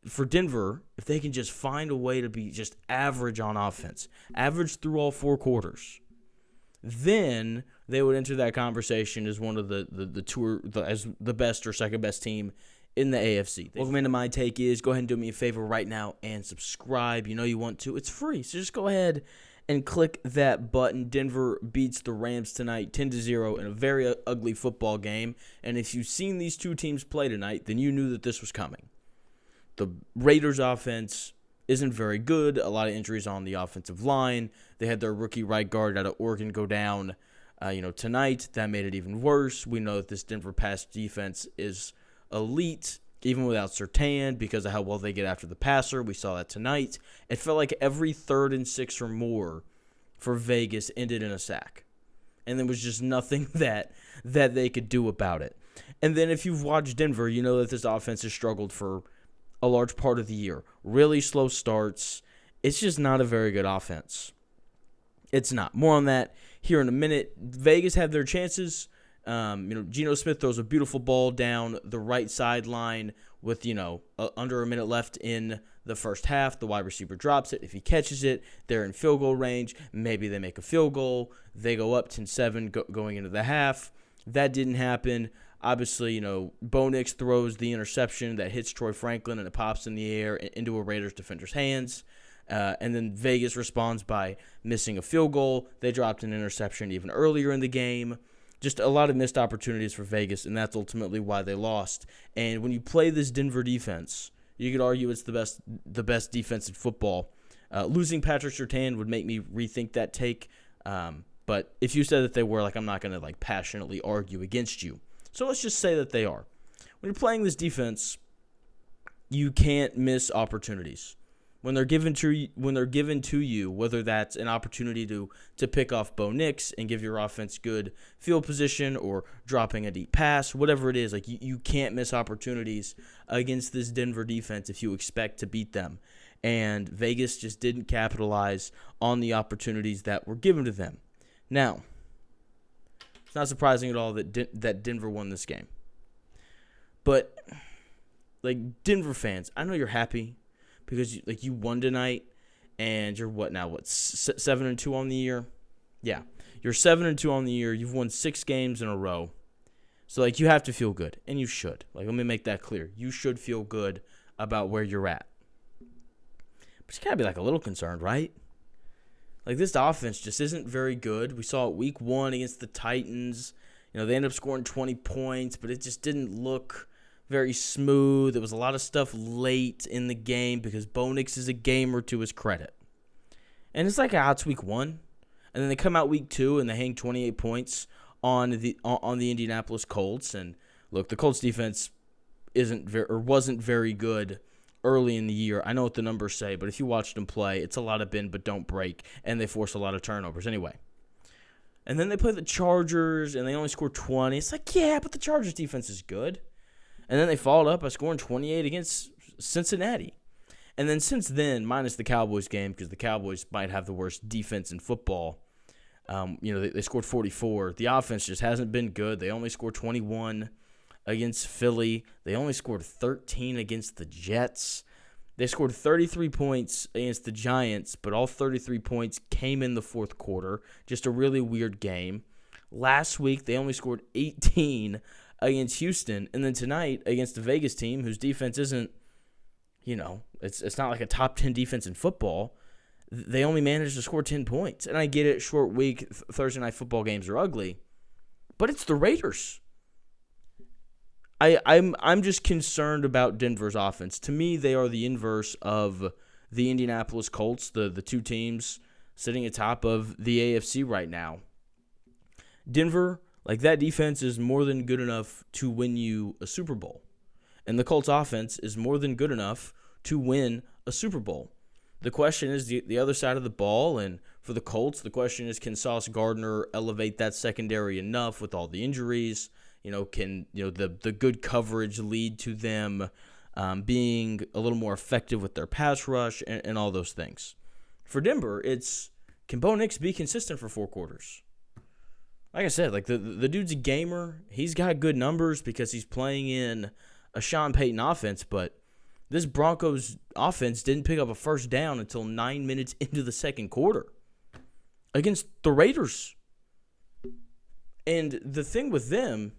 for Denver, if they can just find a way to be just average on offense, average through all 4 quarters, then they would enter that conversation as one of as the best or second best team in the AFC. Welcome into My Take Is. Go ahead and do me a favor right now and subscribe. You know you want to. It's free, so just go ahead and click that button. Denver beats the Rams tonight 10-0 in a very ugly football game. And if you've seen these two teams play tonight, then you knew that this was coming. The Raiders' offense isn't very good. A lot of injuries on the offensive line. They had their rookie right guard out of Oregon go down tonight. That made it even worse. We know that this Denver pass defense is elite, even without Surtain, because of how well they get after the passer. We saw that tonight. It felt like every 3rd and 6 or more for Vegas ended in a sack. And there was just nothing that they could do about it. And then if you've watched Denver, you know that this offense has struggled for a large part of the year. Really slow starts. It's just not a very good offense. It's not. More on that here in a minute. Vegas had their chances. Geno Smith throws a beautiful ball down the right sideline with, under a minute left in the first half. The wide receiver drops it. If he catches it, they're in field goal range. Maybe they make a field goal. They go up 10-7 going into the half. That didn't happen. Obviously, Bo Nix throws the interception that hits Troy Franklin, and it pops in the air into a Raiders defender's hands. And then Vegas responds by missing a field goal. They dropped an interception even earlier in the game. Just a lot of missed opportunities for Vegas, and that's ultimately why they lost. And when you play this Denver defense, you could argue it's the best defense in football. Losing Patrick Surtain would make me rethink that take. But if you said that they were, I'm not going to passionately argue against you. So let's just say that they are. When you're playing this defense, you can't miss opportunities. When they're given to you, whether that's an opportunity to pick off Bo Nix and give your offense good field position or dropping a deep pass, whatever it is, you can't miss opportunities against this Denver defense if you expect to beat them. And Vegas just didn't capitalize on the opportunities that were given to them. Now, it's not surprising at all that Denver won this game. But, Denver fans, I know you're happy because, you won tonight, and you're 7-2 on the year? Yeah, you're 7-2 on the year. You've won 6 games in a row. So, you have to feel good, and you should. Let me make that clear. You should feel good about where you're at. But you gotta be, a little concerned, right? This offense just isn't very good. We saw it week 1 against the Titans. They ended up scoring 20 points, but it just didn't look very smooth. There was a lot of stuff late in the game because Bo Nix is a gamer to his credit. And it's it's week 1. And then they come out week 2 and they hang 28 points on the Indianapolis Colts. And look, the Colts defense wasn't very good early in the year. I know what the numbers say, but if you watched them play, it's a lot of bend but don't break, and they force a lot of turnovers anyway. And then they play the Chargers, and they only score 20. It's yeah, but the Chargers defense is good. And then they followed up by scoring 28 against Cincinnati. And then since then, minus the Cowboys game, because the Cowboys might have the worst defense in football, they scored 44. The offense just hasn't been good. They only scored 21 against Philly. They only scored 13 against the Jets. They scored 33 points against the Giants, but all 33 points came in the fourth quarter. Just a really weird game. Last week, they only scored 18 against Houston. And then tonight, against the Vegas team, whose defense isn't, it's not like a top 10 defense in football, they only managed to score 10 points. And I get it, short week, Thursday night football games are ugly. But it's the Raiders. I'm just concerned about Denver's offense. To me, they are the inverse of the Indianapolis Colts, the two teams sitting atop of the AFC right now. Denver, that defense is more than good enough to win you a Super Bowl. And the Colts offense is more than good enough to win a Super Bowl. The question is the other side of the ball, and for the Colts, the question is, can Sauce Gardner elevate that secondary enough with all the injuries? Can the good coverage lead to them being a little more effective with their pass rush and all those things? For Denver, it's, can Bo Nix be consistent for 4 quarters? Like I said, the dude's a gamer. He's got good numbers because he's playing in a Sean Payton offense, but This Broncos offense didn't pick up a first down until 9 minutes into the second quarter against the Raiders. And the thing with them,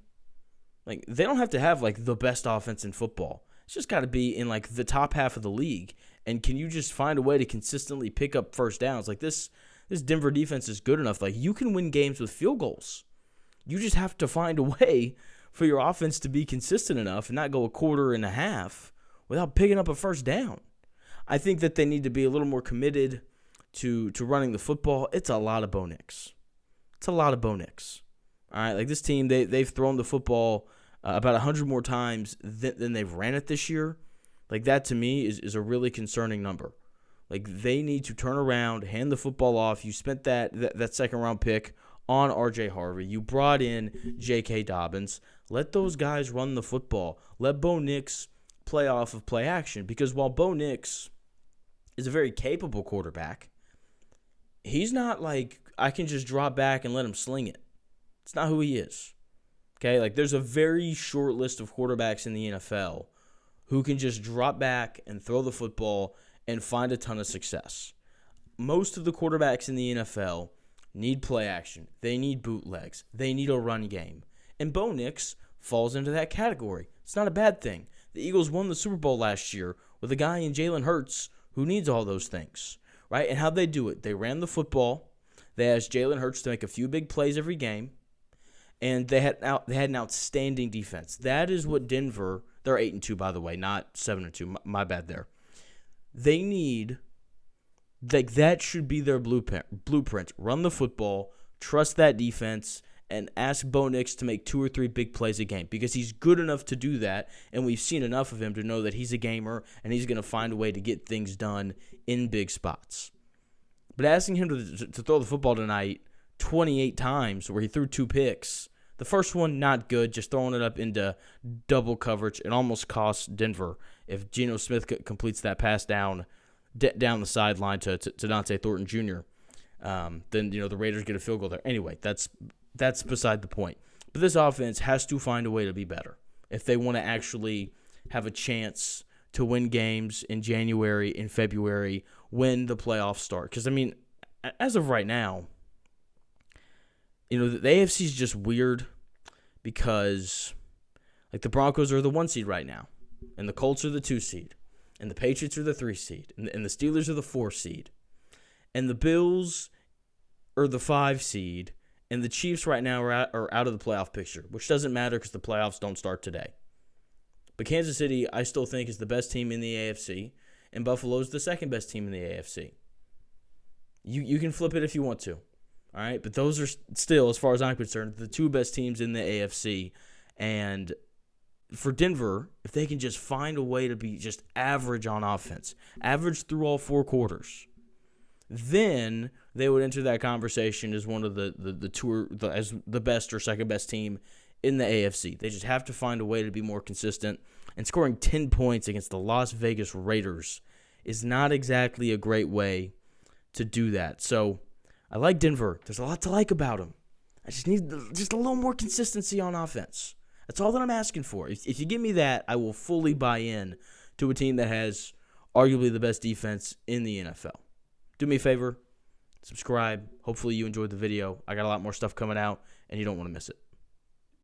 like, they don't have to have, like, the best offense in football. It's just got to be in, like, the top half of the league. And can you just find a way to consistently pick up first downs? Like, this Denver defense is good enough. Like, you can win games with field goals. You just have to find a way for your offense to be consistent enough and not go a quarter and a half without picking up a first down. I think that they need to be a little more committed to running the football. It's a lot of Bo Nix. It's a lot of Bo Nix. All right, like this team, they've thrown the football about 100 more times than they've ran it this year. Like, that to me is a really concerning number. Like, they need to turn around, hand the football off. You spent that second-round pick on R.J. Harvey. You brought in J.K. Dobbins. Let those guys run the football. Let Bo Nix play off of play action. Because while Bo Nix is a very capable quarterback, he's not like, I can just drop back and let him sling it. It's not who he is. Okay, like, there's a very short list of quarterbacks in the NFL who can just drop back and throw the football and find a ton of success. Most of the quarterbacks in the NFL need play action. They need bootlegs. They need a run game. And Bo Nix falls into that category. It's not a bad thing. The Eagles won the Super Bowl last year with a guy in Jalen Hurts who needs all those things, right? And how'd they do it? They ran the football. They asked Jalen Hurts to make a few big plays every game. And they had an outstanding defense. That is what Denver, they're 8-2, by the way, not 7-2. My bad there. They need, like, that should be their blueprint. Run the football, trust that defense, and ask Bo Nix to make 2 or 3 big plays a game because he's good enough to do that, and we've seen enough of him to know that he's a gamer and he's going to find a way to get things done in big spots. But asking him to throw the football tonight 28 times where he threw 2 picks. The first one, not good, just throwing it up into double coverage. It almost cost Denver. If Geno Smith completes that pass down the sideline to Dante Thornton Jr., then, you know, the Raiders get a field goal there. Anyway, that's beside the point. But this offense has to find a way to be better if they want to actually have a chance to win games in January, in February, when the playoffs start. Because, I mean, as of right now, you know, the AFC is just weird because, like, the Broncos are the 1 seed right now, and the Colts are the 2 seed, and the Patriots are the 3 seed, and the Steelers are the 4 seed, and the Bills are the 5 seed, and the Chiefs right now are out of the playoff picture, which doesn't matter because the playoffs don't start today. But Kansas City, I still think, is the best team in the AFC, and Buffalo's the second best team in the AFC. You can flip it if you want to. All right, but those are still, as far as I'm concerned, the 2 best teams in the AFC. And for Denver, if they can just find a way to be just average on offense, average through all 4 quarters, then they would enter that conversation as one of as the best or second best team in the AFC. They just have to find a way to be more consistent. And scoring 10 points against the Las Vegas Raiders is not exactly a great way to do that. So I like Denver. There's a lot to like about them. I just need just a little more consistency on offense. That's all that I'm asking for. If you give me that, I will fully buy in to a team that has arguably the best defense in the NFL. Do me a favor, subscribe. Hopefully you enjoyed the video. I got a lot more stuff coming out, and you don't want to miss it.